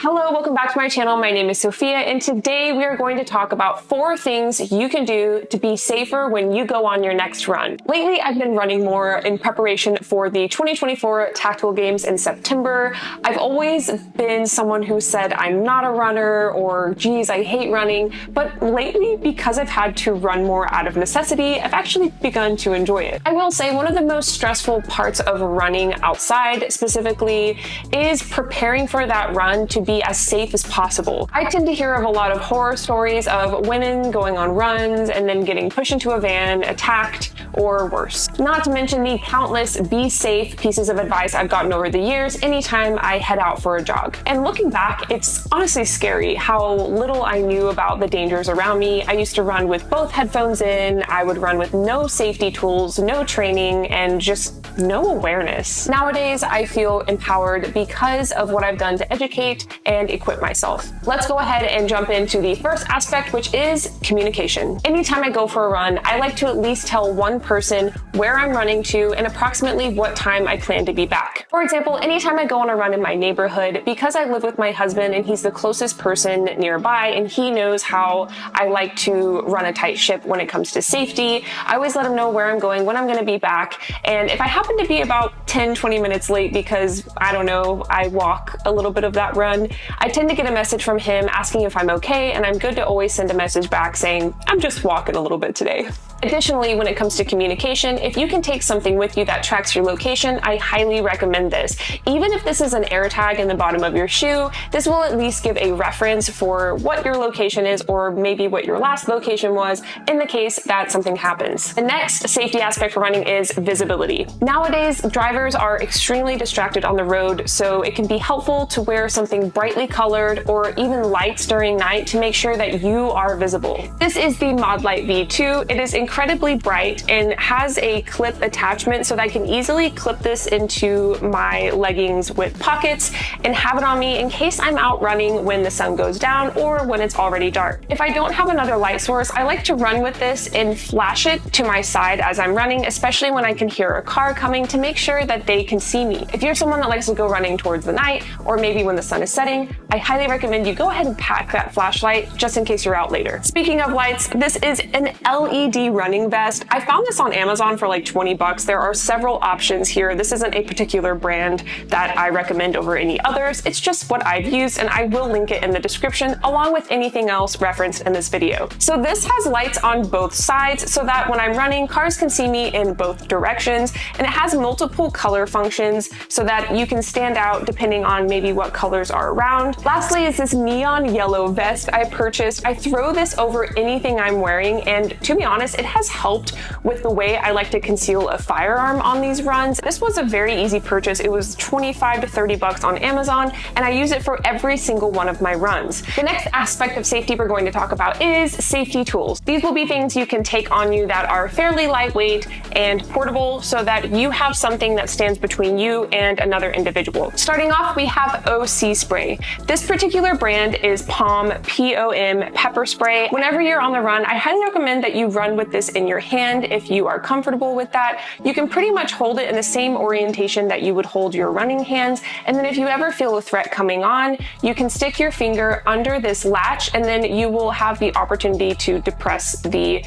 Hello, welcome back to my channel. My name is Sophia, and today we are going to talk about 4 things you can do to be safer when you go on your next run. Lately, I've been running more in preparation for the 2024 tactical games in September. I've always been someone who said I'm not a runner or geez, I hate running, but lately, because I've had to run more out of necessity, I've actually begun to enjoy it. I will say one of the most stressful parts of running outside specifically is preparing for that run to be as safe as possible. I tend to hear of a lot of horror stories of women going on runs and then getting pushed into a van, attacked, or worse. Not to mention the countless be safe pieces of advice I've gotten over the years anytime I head out for a jog. And looking back, it's honestly scary how little I knew about the dangers around me. I used to run with both headphones in, I would run with no safety tools, no training, and just no awareness. Nowadays, I feel empowered because of what I've done to educate and equip myself. Let's go ahead and jump into the first aspect, which is communication. Anytime I go for a run, I like to at least tell one person where I'm running to and approximately what time I plan to be back. For example, anytime I go on a run in my neighborhood, because I live with my husband and he's the closest person nearby and he knows how I like to run a tight ship when it comes to safety, I always let him know where I'm going, when I'm going to be back. And if I happen to be about 10-20 minutes late because, I don't know, I walk a little bit of that run, I tend to get a message from him asking if I'm okay, and I'm good to always send a message back saying, I'm just walking a little bit today. Additionally, when it comes to communication, if you can take something with you that tracks your location, I highly recommend this. Even if this is an air tag in the bottom of your shoe, this will at least give a reference for what your location is or maybe what your last location was in the case that something happens. The next safety aspect for running is visibility. Nowadays, drivers are extremely distracted on the road, so it can be helpful to wear something brightly colored or even lights during night to make sure that you are visible. This is the Mod Light V2. It is incredibly bright and has a clip attachment so that I can easily clip this into my leggings with pockets and have it on me in case I'm out running when the sun goes down or when it's already dark. If I don't have another light source, I like to run with this and flash it to my side as I'm running, especially when I can hear a car coming, to make sure that they can see me. If you're someone that likes to go running towards the night or maybe when the sun is setting, I highly recommend you go ahead and pack that flashlight just in case you're out later. Speaking of lights, this is an LED running vest. I found this on Amazon for like 20 bucks. There are several options here. This isn't a particular brand that I recommend over any others. It's just what I've used, and I will link it in the description along with anything else referenced in this video. So this has lights on both sides so that when I'm running, cars can see me in both directions, and it has multiple color functions so that you can stand out depending on maybe what colors are around. Lastly is this neon yellow vest I purchased. I throw this over anything I'm wearing, and to be honest, it has helped with the way I like to conceal a firearm on these runs. This was a very easy purchase. It was 25 to 30 bucks on Amazon, and I use it for every single one of my runs. The next aspect of safety we're going to talk about is safety tools. These will be things you can take on you that are fairly lightweight and portable so that you have something that stands between you and another individual. Starting off, we have OC spray. This particular brand is POM pepper spray. Whenever you're on the run, I highly recommend that you run with this in your hand if you are comfortable with that. You can pretty much hold it in the same orientation that you would hold your running hands, and then if you ever feel a threat coming on, you can stick your finger under this latch and then you will have the opportunity to depress the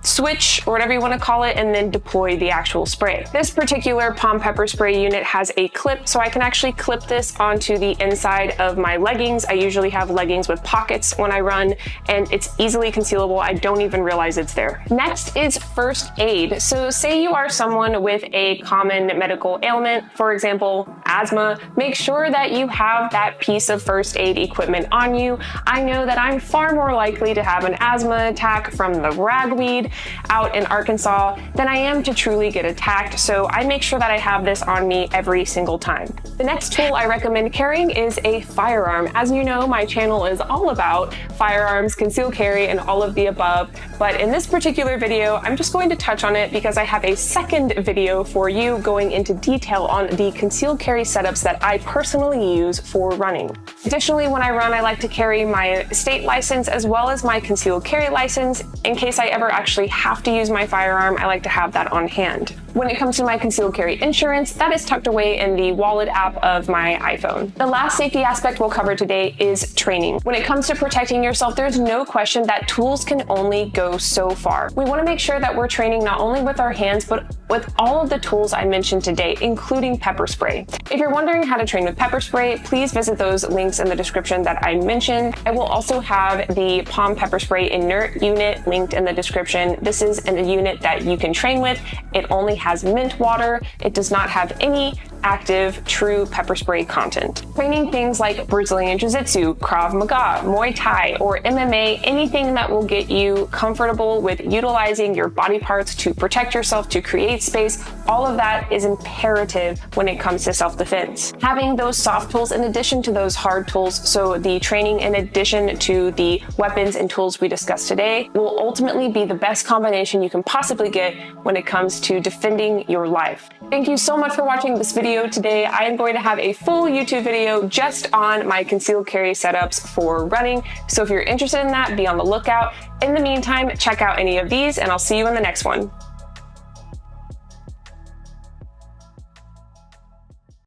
switch or whatever you want to call it and then deploy the actual spray. This particular POM pepper spray unit has a clip, so I can actually clip this onto the inside of my leggings. I usually have leggings with pockets when I run, and it's easily concealable. I don't even realize it's there. Next is first aid. So say you are someone with a common medical ailment, for example, asthma, make sure that you have that piece of first aid equipment on you. I know that I'm far more likely to have an asthma attack from the ragweed out in Arkansas than I am to truly get attacked, so I make sure that I have this on me every single time. The next tool I recommend carrying is a firearm. As you know, my channel is all about firearms, concealed carry, and all of the above, but in this particular video, I'm just going to touch on it because I have a second video for you going into detail on the concealed carry setups that I personally use for running. Additionally, when I run, I like to carry my state license as well as my concealed carry license in case I ever actually have to use my firearm. I like to have that on hand. When it comes to my concealed carry insurance, that is tucked away in the wallet app of my iPhone. The last safety aspect we'll cover today is training. When it comes to protecting yourself, there's no question that tools can only go so far. We want to make sure that we're training not only with our hands, but with all of the tools I mentioned today, including pepper spray. If you're wondering how to train with pepper spray, please visit those links in the description that I mentioned. I will also have the POM Pepper Spray Inert Unit linked in the description. This is a unit that you can train with. It only has mint water. It does not have any active, true pepper spray content. Training things like Brazilian Jiu-Jitsu, Krav Maga, Muay Thai, or MMA, anything that will get you comfortable with utilizing your body parts to protect yourself, to create space, all of that is imperative when it comes to self-defense. Having those soft tools in addition to those hard tools, so the training in addition to the weapons and tools we discussed today, will ultimately be the best combination you can possibly get when it comes to defending your life. Thank you so much for watching this video today. I am going to have a full YouTube video just on my concealed carry setups for running. So if you're interested in that, be on the lookout. In the meantime, check out any of these and I'll see you in the next one.